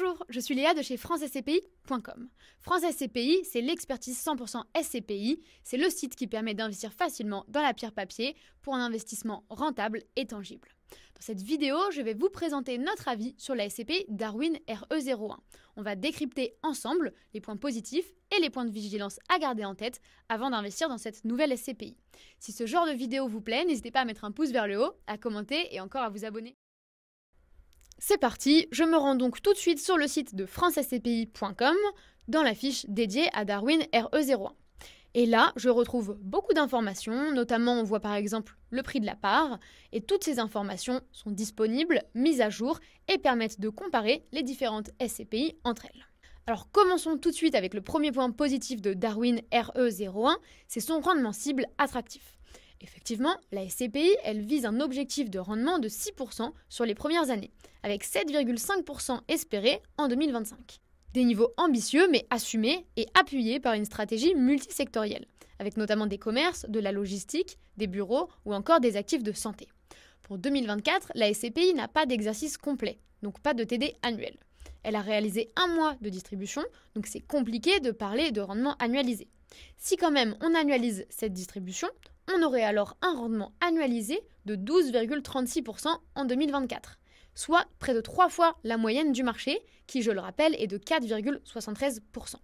Bonjour, je suis Léa de chez francescpi.com. France SCPI, c'est l'expertise 100% SCPI, c'est le site qui permet d'investir facilement dans la pierre papier pour un investissement rentable et tangible. Dans cette vidéo, je vais vous présenter notre avis sur la SCPI Darwin RE01. On va décrypter ensemble les points positifs et les points de vigilance à garder en tête avant d'investir dans cette nouvelle SCPI. Si ce genre de vidéo vous plaît, n'hésitez pas à mettre un pouce vers le haut, à commenter et encore à vous abonner. C'est parti, je me rends donc tout de suite sur le site de francescpi.com dans la fiche dédiée à Darwin RE01. Et là, je retrouve beaucoup d'informations, notamment on voit par exemple le prix de la part, et toutes ces informations sont disponibles, mises à jour et permettent de comparer les différentes SCPI entre elles. Alors commençons tout de suite avec le premier point positif de Darwin RE01, c'est son rendement cible attractif. Effectivement, la SCPI, elle vise un objectif de rendement de 6% sur les premières années, avec 7,5% espéré en 2025. Des niveaux ambitieux mais assumés et appuyés par une stratégie multisectorielle, avec notamment des commerces, de la logistique, des bureaux ou encore des actifs de santé. Pour 2024, la SCPI n'a pas d'exercice complet, donc pas de TD annuel. Elle a réalisé un mois de distribution, donc c'est compliqué de parler de rendement annualisé. Si quand même on annualise cette distribution, on aurait alors un rendement annualisé de 12,36% en 2024, soit près de 3 fois la moyenne du marché, qui, je le rappelle, est de 4,73%.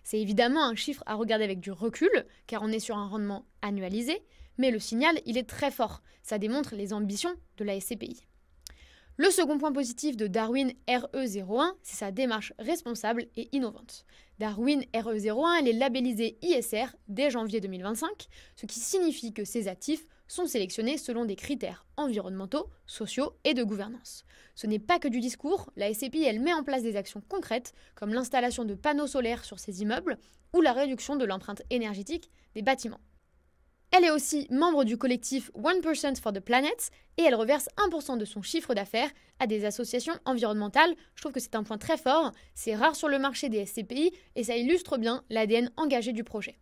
C'est évidemment un chiffre à regarder avec du recul, car on est sur un rendement annualisé, mais le signal, il est très fort. Ça démontre les ambitions de la SCPI. Le second point positif de Darwin RE01, c'est sa démarche responsable et innovante. Darwin RE01, elle est labellisée ISR dès janvier 2025, ce qui signifie que ses actifs sont sélectionnés selon des critères environnementaux, sociaux et de gouvernance. Ce n'est pas que du discours, la SCPI elle met en place des actions concrètes comme l'installation de panneaux solaires sur ses immeubles ou la réduction de l'empreinte énergétique des bâtiments. Elle est aussi membre du collectif 1% for the Planet et elle reverse 1% de son chiffre d'affaires à des associations environnementales. Je trouve que c'est un point très fort, c'est rare sur le marché des SCPI et ça illustre bien l'ADN engagé du projet.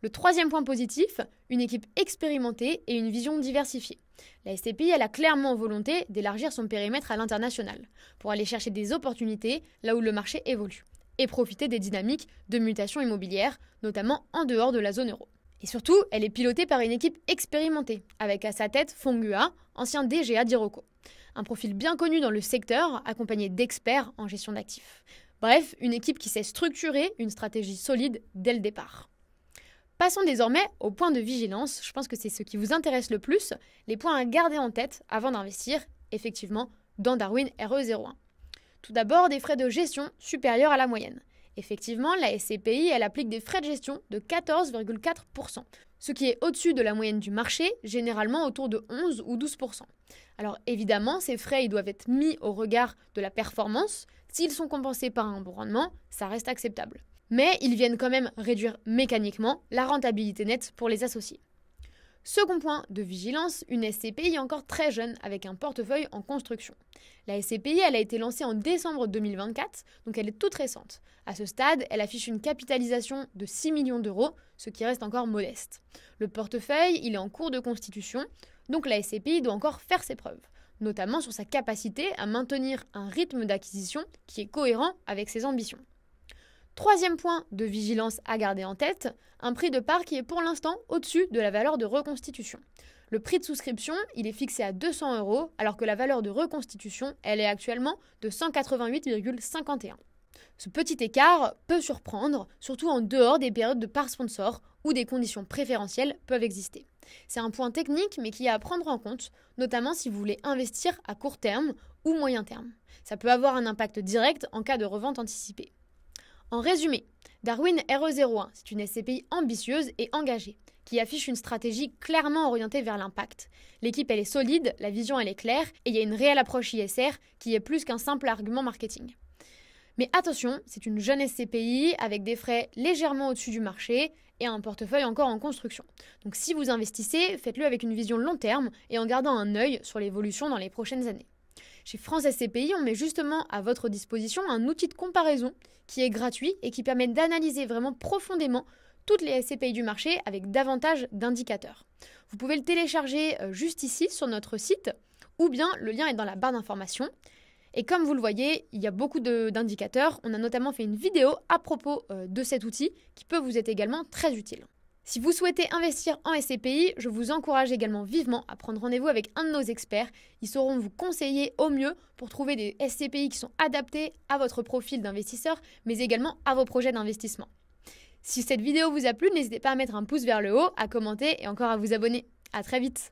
Le troisième point positif, une équipe expérimentée et une vision diversifiée. La SCPI elle a clairement volonté d'élargir son périmètre à l'international pour aller chercher des opportunités là où le marché évolue et profiter des dynamiques de mutation immobilière, notamment en dehors de la zone euro. Et surtout, elle est pilotée par une équipe expérimentée, avec à sa tête Fongua, ancien DGA d'Iroko. Un profil bien connu dans le secteur, accompagné d'experts en gestion d'actifs. Bref, une équipe qui sait structurer une stratégie solide dès le départ. Passons désormais au point de vigilance, je pense que c'est ce qui vous intéresse le plus, les points à garder en tête avant d'investir, effectivement, dans Darwin RE01. Tout d'abord, des frais de gestion supérieurs à la moyenne. Effectivement, la SCPI, elle applique des frais de gestion de 14,4%, ce qui est au-dessus de la moyenne du marché, généralement autour de 11 ou 12%. Alors évidemment, ces frais ils doivent être mis au regard de la performance. S'ils sont compensés par un bon rendement, ça reste acceptable. Mais ils viennent quand même réduire mécaniquement la rentabilité nette pour les associés. Second point de vigilance, une SCPI encore très jeune avec un portefeuille en construction. La SCPI elle a été lancée en décembre 2024, donc elle est toute récente. À ce stade, elle affiche une capitalisation de 6 millions d'euros, ce qui reste encore modeste. Le portefeuille il est en cours de constitution, donc la SCPI doit encore faire ses preuves, notamment sur sa capacité à maintenir un rythme d'acquisition qui est cohérent avec ses ambitions. Troisième point de vigilance à garder en tête, un prix de part qui est pour l'instant au-dessus de la valeur de reconstitution. Le prix de souscription, il est fixé à 200 € alors que la valeur de reconstitution, elle est actuellement de 188,51. Ce petit écart peut surprendre, surtout en dehors des périodes de part sponsor où des conditions préférentielles peuvent exister. C'est un point technique mais qui est à prendre en compte, notamment si vous voulez investir à court terme ou moyen terme. Ça peut avoir un impact direct en cas de revente anticipée. En résumé, Darwin RE01, c'est une SCPI ambitieuse et engagée, qui affiche une stratégie clairement orientée vers l'impact. L'équipe elle est solide, la vision elle est claire, et il y a une réelle approche ISR qui est plus qu'un simple argument marketing. Mais attention, c'est une jeune SCPI avec des frais légèrement au-dessus du marché et un portefeuille encore en construction. Donc si vous investissez, faites-le avec une vision long terme et en gardant un œil sur l'évolution dans les prochaines années. Chez France SCPI, on met justement à votre disposition un outil de comparaison qui est gratuit et qui permet d'analyser vraiment profondément toutes les SCPI du marché avec davantage d'indicateurs. Vous pouvez le télécharger juste ici sur notre site ou bien le lien est dans la barre d'information. Et comme vous le voyez, il y a beaucoup d'indicateurs. On a notamment fait une vidéo à propos de cet outil qui peut vous être également très utile. Si vous souhaitez investir en SCPI, je vous encourage également vivement à prendre rendez-vous avec un de nos experts. Ils sauront vous conseiller au mieux pour trouver des SCPI qui sont adaptés à votre profil d'investisseur, mais également à vos projets d'investissement. Si cette vidéo vous a plu, n'hésitez pas à mettre un pouce vers le haut, à commenter et encore à vous abonner. À très vite!